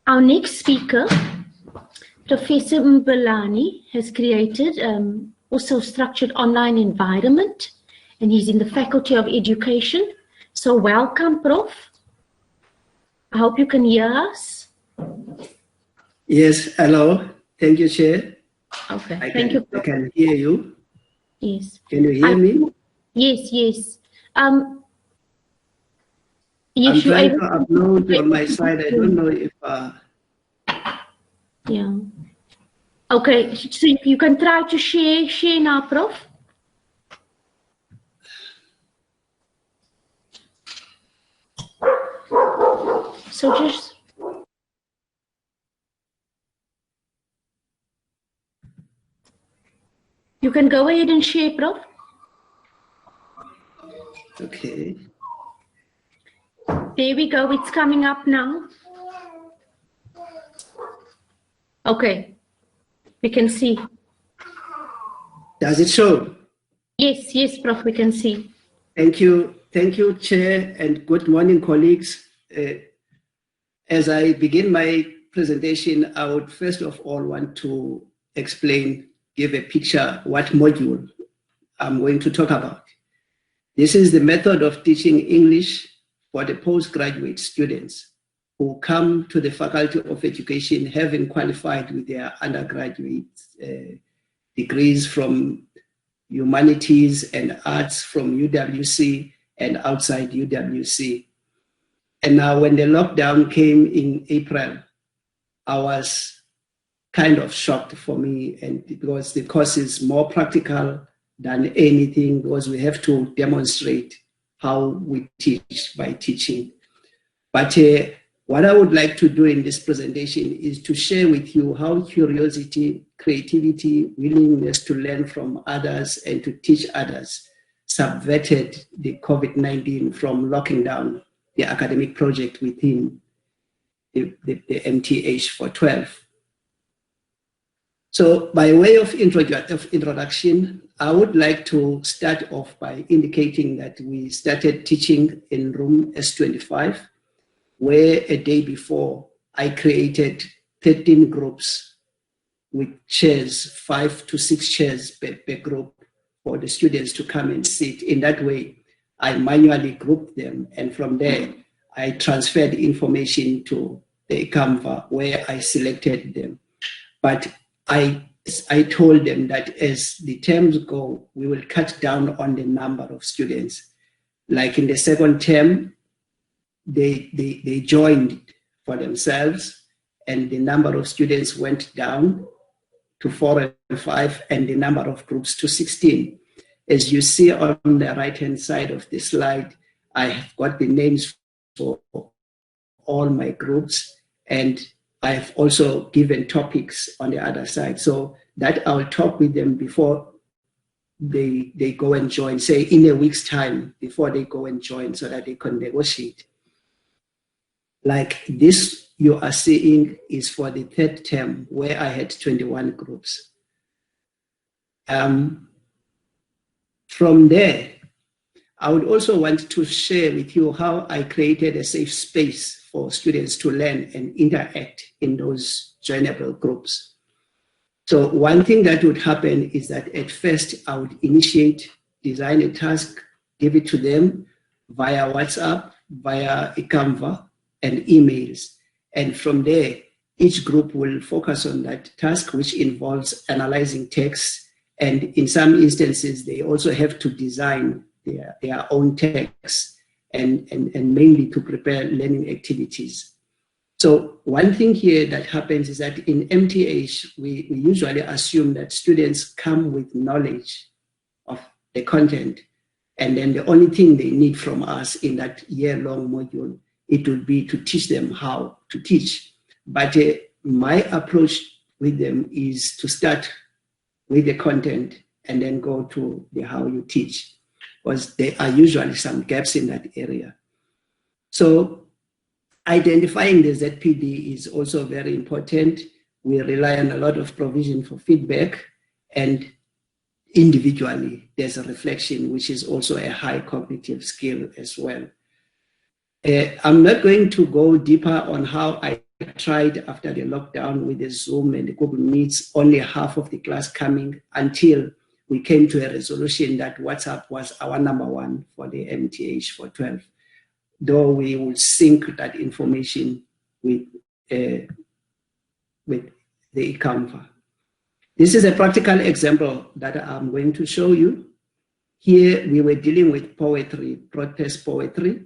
Our next speaker, Professor Mbelani, has created also structured online environment, and he's in the Faculty of Education. So welcome, Prof. I hope you can hear us. Yes, hello. Thank you, Chair. Okay, thank you, Prof. I can hear you. Yes. Can you hear me? Yes, yes. I'm trying to upload on my side. I don't know if... Yeah. Okay, so you can try to share now, Prof. So just... You can go ahead and share, Prof. Okay. There we go, it's coming up now. Okay, we can see. Does it show? Yes, yes, Prof, we can see. Thank you, Chair, and good morning, colleagues. As I begin my presentation, I would first of all want to explain, give a picture what module I'm going to talk about. This is the method of teaching English for the postgraduate students who come to the Faculty of Education having qualified with their undergraduate degrees from Humanities and Arts from UWC and outside UWC. And now when the lockdown came in April, I was kind of shocked for me, and because the course is more practical than anything, because we have to demonstrate how we teach by teaching. But what I would like to do in this presentation is to share with you how curiosity, creativity, willingness to learn from others and to teach others subverted the COVID-19 from locking down the academic project within the MTH for 12. So by way of introduction, I would like to start off by indicating that we started teaching in room S25, where a day before I created 13 groups with chairs, 5 to 6 chairs per group for the students to come and sit. In that way, I manually grouped them, and from there, I transferred information to the Canva where I selected them. But I told them that as the terms go, we will cut down on the number of students. Like in the second term, they joined for themselves, and the number of students went down to 4 and 5, and the number of groups to 16. As you see on the right-hand side of the slide, I have got the names for all my groups, and I've also given topics on the other side, so that I'll talk with them before they go and join, say in a week's time, before they go and join, so that they can negotiate. Like this you are seeing is for the third term, where I had 21 groups. From there, I would also want to share with you how I created a safe space for students to learn and interact in those joinable groups. So one thing that would happen is that at first I would initiate, design a task, give it to them via WhatsApp, via a Canva, and emails. And from there, each group will focus on that task, which involves analyzing text. And in some instances, they also have to design their own text and mainly to prepare learning activities. So one thing here that happens is that in MTH, we usually assume that students come with knowledge of the content, and then the only thing they need from us in that year-long module, it would be to teach them how to teach. But my approach with them is to start with the content and then go to the how you teach, because there are usually some gaps in that area. So identifying the ZPD is also very important. We rely on a lot of provision for feedback, and individually there's a reflection, which is also a high cognitive skill as well. I'm not going to go deeper on how I tried after the lockdown with the Zoom and the Google Meets, only half of the class coming, until we came to a resolution that WhatsApp was our number one for the MTH for 12, though we would sync that information with the eCanva. This is a practical example that I'm going to show you. Here we were dealing with poetry, protest poetry,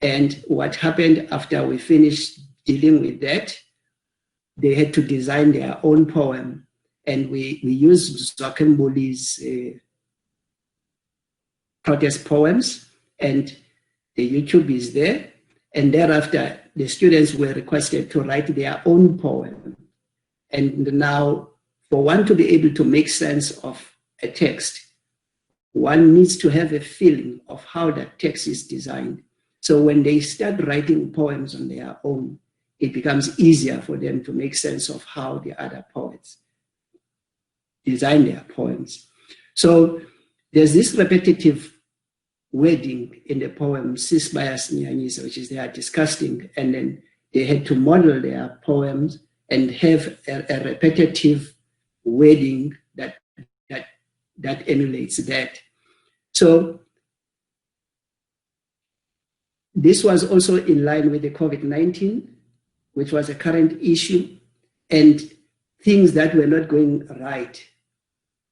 and what happened after we finished dealing with that, they had to design their own poem, and we used Zwakembuli's protest poems, and the YouTube is there, and thereafter the students were requested to write their own poem. And now, for one to be able to make sense of a text, one needs to have a feeling of how that text is designed. So when they start writing poems on their own, it becomes easier for them to make sense of how the other poets design their poems. So there's this repetitive wording in the poem Sisbaya Sinyanyisa, which is they are disgusting, and then they had to model their poems and have a repetitive wording that emulates that. So this was also in line with the COVID-19, which was a current issue, and things that were not going right.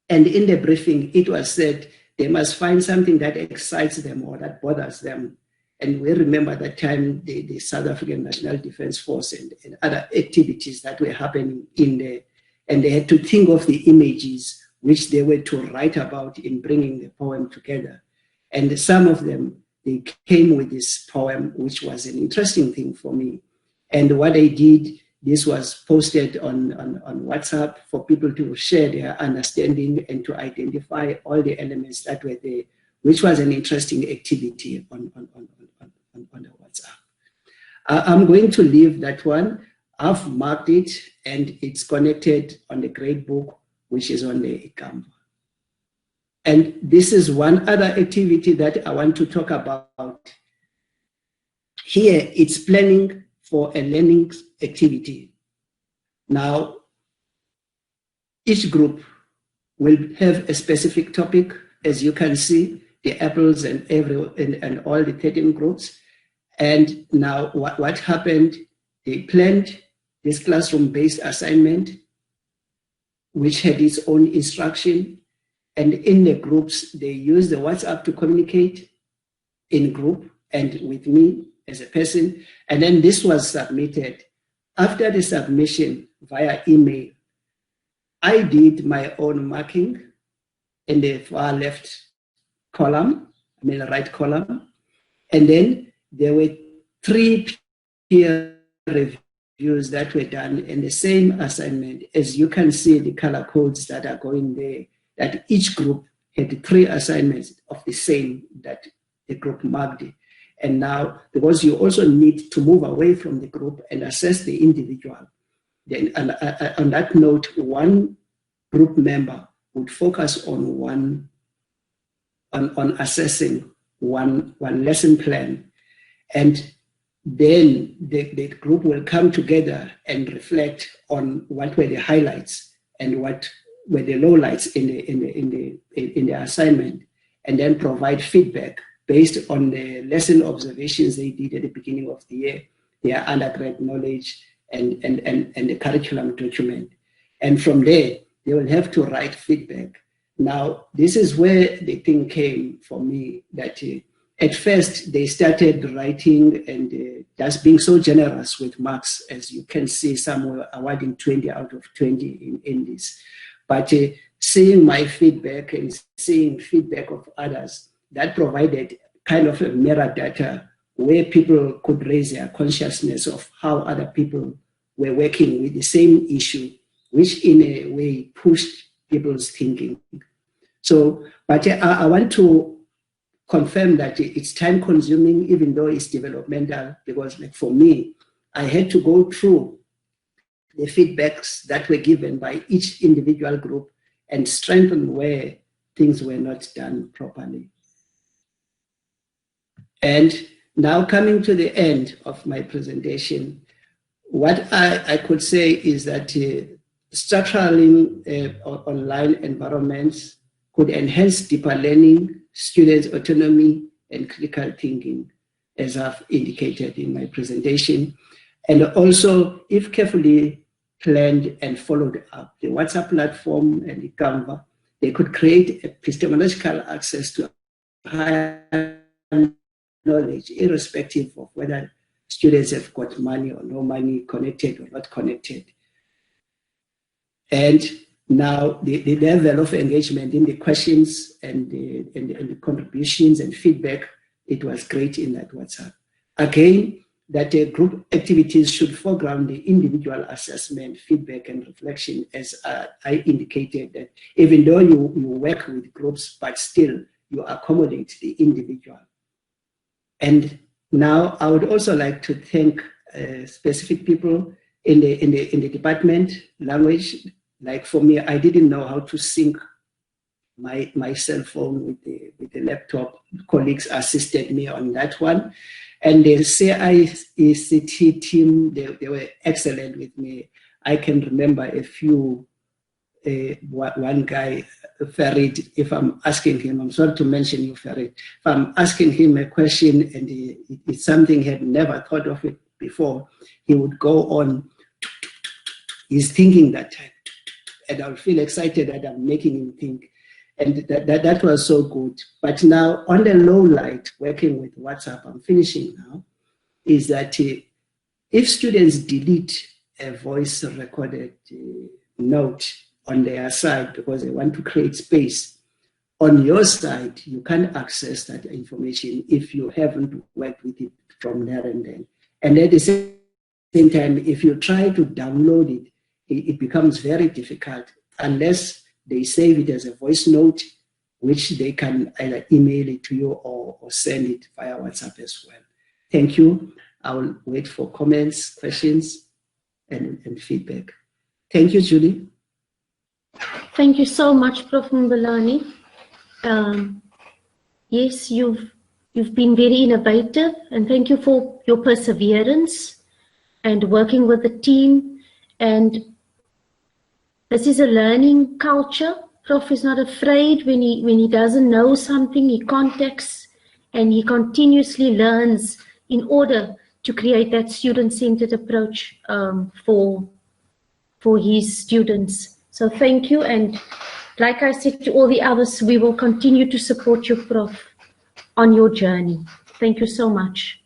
And in the briefing, it was said they must find something that excites them or that bothers them. And we remember that time the South African National Defence Force and other activities that were happening in there. And they had to think of the images which they were to write about in bringing the poem together. And some of them, they came with this poem, which was an interesting thing for me. And what I did, this was posted on WhatsApp for people to share their understanding and to identify all the elements that were there, which was an interesting activity on the WhatsApp. I'm going to leave that one. I've marked it, and it's connected on the gradebook, which is on the eCanva. And this is one other activity that I want to talk about. Here, it's planning for a learning activity. Now, each group will have a specific topic, as you can see, the apples and all the 13 groups. And now what happened, they planned this classroom-based assignment, which had its own instruction. And in the groups, they used the WhatsApp to communicate in group and with me as a person. And then this was submitted. After the submission via email, I did my own marking in the far left column, the right column. And then there were 3 peer reviews that were done in the same assignment. As you can see, the color codes that are going there, that each group had 3 assignments of the same that the group marked it. And now, because you also need to move away from the group and assess the individual, then on that note, one group member would focus on assessing one lesson plan. And then the group will come together and reflect on what were the highlights and what were the lowlights in the assignment, and then provide feedback based on the lesson observations they did at the beginning of the year, their undergrad knowledge, and the curriculum document. And from there, they will have to write feedback. Now, this is where the thing came for me, that at first they started writing and just being so generous with marks, as you can see, some were awarding 20 out of 20 in this. But seeing my feedback and seeing feedback of others, that provided kind of a mirror data where people could raise their consciousness of how other people were working with the same issue, which in a way pushed people's thinking. So, but I want to confirm that it's time consuming, even though it's developmental, because like for me, I had to go through the feedbacks that were given by each individual group and strengthen where things were not done properly. And now coming to the end of my presentation, What I could say is that structuring online environments could enhance deeper learning, students' autonomy, and critical thinking, as I've indicated in my presentation. And also, if carefully planned and followed up, the WhatsApp platform and the Canva, they could create epistemological access to higher knowledge, irrespective of whether students have got money or no money, connected or not connected. And now the level of engagement in the questions and the contributions and feedback, it was great in that WhatsApp. Again, that group activities should foreground the individual assessment, feedback, and reflection, as I indicated, that even though you work with groups, but still you accommodate the individual. And now I would also like to thank specific people in the department, language. Like for me, I didn't know how to sync my cell phone with the laptop. Colleagues assisted me on that one. And the CICT team, they were excellent with me. I can remember a few, one guy, Farid, if I'm asking him, I'm sorry to mention you, Farid, if I'm asking him a question and it's something he had never thought of it before, he would go on, he's thinking that time, and I'll feel excited that I'm making him think. And that was so good. But now, on the low light, working with WhatsApp, I'm finishing now, is that if students delete a voice recorded note on their side because they want to create space, on your side, you can't access that information if you haven't worked with it from there and then. And at the same time, if you try to download it, it becomes very difficult unless they save it as a voice note, which they can either email it to you or send it via WhatsApp as well. Thank you. I will wait for comments, questions, and feedback. Thank you, Julie. Thank you so much, Prof. Mbelani. Yes, you've been very innovative, and thank you for your perseverance and working with the team. And this is a learning culture. Prof is not afraid when he doesn't know something, he contacts and he continuously learns in order to create that student-centered approach for his students. So thank you, and like I said to all the others, we will continue to support you, Prof, on your journey. Thank you so much.